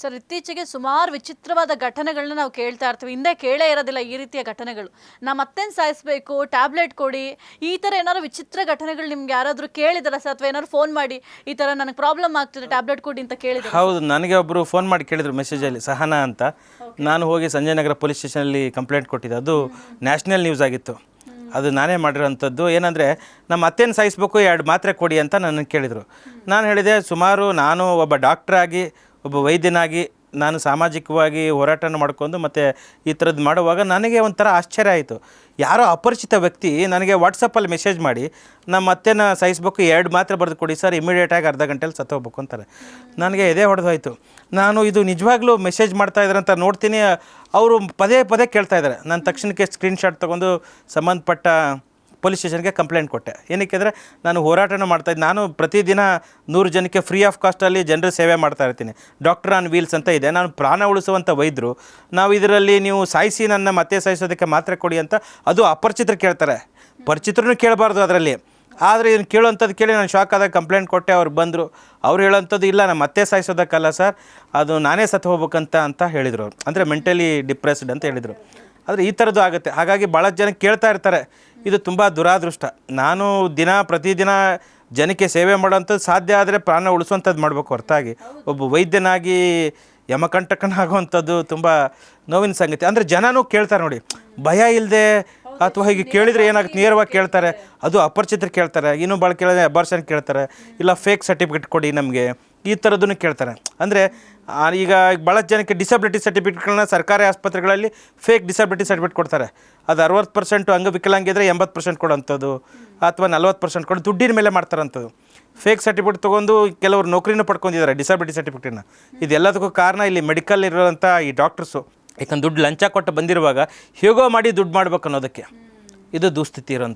Sir, ಇತ್ತೀಚೆಗೆ ಸುಮಾರು ವಿಚಿತ್ರವಾದ ಘಟನೆಗಳನ್ನ ನಾವು ಕೇಳ್ತಾ ಇರ್ತೀವಿ. ಹಿಂದೆ ಕೇಳೇ ಇರೋದಿಲ್ಲ ಈ ರೀತಿಯ ಘಟನೆಗಳು. ಮತ್ತೇನು ಸಾಯಿಸಬೇಕು, ಟ್ಯಾಬ್ಲೆಟ್ ಕೊಡಿ, ಈ ಥರ ಏನಾದ್ರು ವಿಚಿತ್ರ ಘಟನೆಗಳು ನಿಮ್ಗೆ ಯಾರಾದರೂ ಕೇಳಿದಾರ ಸರ್? ಅಥವಾ ಏನಾದ್ರು ಫೋನ್ ಮಾಡಿ ಈ ಥರ ನನಗೆ ಪ್ರಾಬ್ಲಮ್ ಆಗ್ತಿದೆ ಟ್ಯಾಬ್ಲೆಟ್ ಕೊಡಿ ಅಂತ ಕೇಳಿದ್ರು? ಹೌದು, ನನಗೆ ಒಬ್ಬರು ಫೋನ್ ಮಾಡಿ ಕೇಳಿದ್ರು ಮೆಸೇಜಲ್ಲಿ, ಸಹನಾ ಅಂತ. ನಾನು ಹೋಗಿ ಸಂಜಯ್ ನಗರ ಪೊಲೀಸ್ ಸ್ಟೇಷನಲ್ಲಿ ಕಂಪ್ಲೇಂಟ್ ಕೊಟ್ಟಿದ್ದೆ. ಅದು ನ್ಯಾಷನಲ್ ನ್ಯೂಸ್ ಆಗಿತ್ತು. ಅದು ನಾನೇ ಮಾಡಿರೋವಂಥದ್ದು. ಏನಂದರೆ, ನಮ್ಮ ಅತ್ತೆನ ಸಾಯಿಸ್ಬೇಕು, 2 ಮಾತ್ರೆ ಕೊಡಿ ಅಂತ ನನಗೆ ಕೇಳಿದರು. ನಾನು ಹೇಳಿದೆ, ಸುಮಾರು ನಾನು ಒಬ್ಬ ಡಾಕ್ಟ್ರಾಗಿ, ಒಬ್ಬ ವೈದ್ಯನಾಗಿ ನಾನು ಸಾಮಾಜಿಕವಾಗಿ ಹೋರಾಟನ ಮಾಡ್ಕೊಂಡು ಮತ್ತು ಈ ಥರದ್ದು ಮಾಡುವಾಗ ನನಗೆ ಒಂಥರ ಆಶ್ಚರ್ಯ ಆಯಿತು. ಯಾರೋ ಅಪರಿಚಿತ ವ್ಯಕ್ತಿ ನನಗೆ ವಾಟ್ಸಪ್ಪಲ್ಲಿ ಮೆಸೇಜ್ ಮಾಡಿ, ನಮ್ಮ ಅತ್ತೆನ ಸಾಯಿಸ್ಬೇಕು, 2 ಮಾತ್ರೆ ಬರೆದು ಕೊಡಿ ಸರ್, ಇಮಿಡಿಯೇಟಾಗಿ ಅರ್ಧ ಗಂಟೆಲಿ ಸತ್ತು ಹೋಗ್ಬೇಕು ಅಂತಾರೆ. ನನಗೆ ಎದೆ ಹೊಡೆದೋಯ್ತು. ನಾನು ಇದು ನಿಜವಾಗ್ಲೂ ಮೆಸೇಜ್ ಮಾಡ್ತಾಯಿದ್ದಾರೆ ಅಂತ ನೋಡ್ತೀನಿ. ಅವರು ಪದೇ ಪದೇ ಕೇಳ್ತಾ ಇದ್ದಾರೆ. ನಾನು ತಕ್ಷಣಕ್ಕೆ ಸ್ಕ್ರೀನ್ಶಾಟ್ ತೊಗೊಂಡು ಸಂಬಂಧಪಟ್ಟ ಪೊಲೀಸ್ ಸ್ಟೇಷನ್ಗೆ ಕಂಪ್ಲೇಂಟ್ ಕೊಟ್ಟೆ. ಏನಕ್ಕೆ ಅಂದರೆ, ನಾನು ಹೋರಾಟನ ಮಾಡ್ತಾಯಿದ್ದೆ. ನಾನು ಪ್ರತಿದಿನ 100 ಜನಕ್ಕೆ ಫ್ರೀ ಆಫ್ ಕಾಸ್ಟಲ್ಲಿ ಜನರ ಸೇವೆ ಮಾಡ್ತಾ ಇರ್ತೀನಿ. ಡಾಕ್ಟರ್ ಆನ್ ವೀಲ್ಸ್ ಅಂತ ಇದೆ. ನಾನು ಪ್ರಾಣ ಉಳಿಸುವಂಥ ವೈದ್ಯರು. ನಾವು ಇದರಲ್ಲಿ ನೀವು ಸಾಯಿಸಿ ನನ್ನ ಮತ್ತೆ ಸಾಯಿಸೋದಕ್ಕೆ ಮಾತ್ರೆ ಕೊಡಿ ಅಂತ ಅದು ಅಪರಿಚಿತರು ಕೇಳ್ತಾರೆ. ಪರಿಚಿತರನ್ನು ಕೇಳಬಾರ್ದು ಅದರಲ್ಲಿ. ಆದರೆ ಇದನ್ನು ಕೇಳೋವಂಥದ್ದು ಕೇಳಿ ನಾನು ಶಾಕ್ ಆದಾಗ ಕಂಪ್ಲೇಂಟ್ ಕೊಟ್ಟೆ. ಅವ್ರು ಬಂದರು. ಅವ್ರು ಹೇಳೋವಂಥದ್ದು, ಇಲ್ಲ ನಮ್ಮ ಮತ್ತೆ ಸಾಯಿಸೋದಕ್ಕಲ್ಲ ಸರ್, ಅದು ನಾನೇ ಸತ್ತು ಹೋಗ್ಬೇಕಂತ ಹೇಳಿದರು. ಅವರು ಅಂದರೆ ಮೆಂಟಲಿ ಡಿಪ್ರೆಸ್ಡ್ ಅಂತ ಹೇಳಿದರು. ಆದರೆ ಈ ಥರದ್ದು ಆಗುತ್ತೆ. ಹಾಗಾಗಿ ಭಾಳ ಜನ ಕೇಳ್ತಾ ಇರ್ತಾರೆ. ಇದು ತುಂಬ ದುರಾದೃಷ್ಟ. ನಾನು ಪ್ರತಿದಿನ ಜನಕ್ಕೆ ಸೇವೆ ಮಾಡೋವಂಥದ್ದು, ಸಾಧ್ಯ ಆದರೆ ಪ್ರಾಣ ಉಳಿಸುವಂಥದ್ದು ಮಾಡಬೇಕು ಹೊರತಾಗಿ ಒಬ್ಬ ವೈದ್ಯನಾಗಿ ಯಮಕಂಟಕನಾಗುವಂಥದ್ದು ತುಂಬ ನೋವಿನ ಸಂಗತಿ. ಅಂದರೆ ಜನನೂ ಕೇಳ್ತಾರೆ ನೋಡಿ, ಭಯ ಇಲ್ಲದೆ ಅಥವಾ ಹೀಗೆ ಕೇಳಿದರೆ ಏನಾಗುತ್ತೆ, ನೇರವಾಗಿ ಕೇಳ್ತಾರೆ. ಅದು ಅಪರಿಚಿತರು ಕೇಳ್ತಾರೆ. ಇನ್ನೂ ಭಾಳ ಕೇಳಿದ್ರೆ ಅಬಾರ್ಷನ್ ಕೇಳ್ತಾರೆ, ಇಲ್ಲ ಫೇಕ್ ಸರ್ಟಿಫಿಕೇಟ್ ಕೊಡಿ ನಮಗೆ, ಈ ಥರದ್ದನ್ನು ಕೇಳ್ತಾರೆ. ಅಂದರೆ ಈಗ ಭಾಳ ಜನಕ್ಕೆ ಡಿಸಬಿಲಿಟಿ ಸರ್ಟಿಫಿಕೇಟ್ಗಳನ್ನ ಸರ್ಕಾರಿ ಆಸ್ಪತ್ರೆಗಳಲ್ಲಿ ಫೇಕ್ ಡಿಸಬಿಲಿಟಿ ಸರ್ಟಿಫಿಕೇಟ್ ಕೊಡ್ತಾರೆ. ಅದು 60% ಅಂಗವಿಕಲಾಂಗಿದ್ರೆ 80% ಕೊಡೋಂಥದ್ದು, ಅಥವಾ 40% ಕೊಡು, ದುಡ್ಡಿನ ಮೇಲೆ ಮಾಡ್ತಾರಂಥದ್ದು. ಫೇಕ್ ಸರ್ಟಿಫಿಕೇಟ್ ತೊಗೊಂಡು ಕೆಲವರು ನೌಕರಿನೂ ಪಡ್ಕೊಂಡಿದ್ದಾರೆ, ಡಿಸಬಿಲಿಟಿ ಸರ್ಟಿಫಿಕೇಟನ್ನ. ಇದೆಲ್ಲದಕ್ಕೂ ಕಾರಣ ಇಲ್ಲಿ ಮೆಡಿಕಲ್ ಇರೋವಂಥ ಈ ಡಾಕ್ಟರ್ಸು. ಯಾಕಂದ್ರೆ ದುಡ್ಡು ಲಂಚ ಕೊಟ್ಟು ಬಂದಿರುವಾಗ ಹೇಗೋ ಮಾಡಿ ದುಡ್ಡು ಮಾಡ್ಬೇಕು ಅನ್ನೋದಕ್ಕೆ ಇದು ದುಸ್ಥಿತಿ ಇರೋಂಥ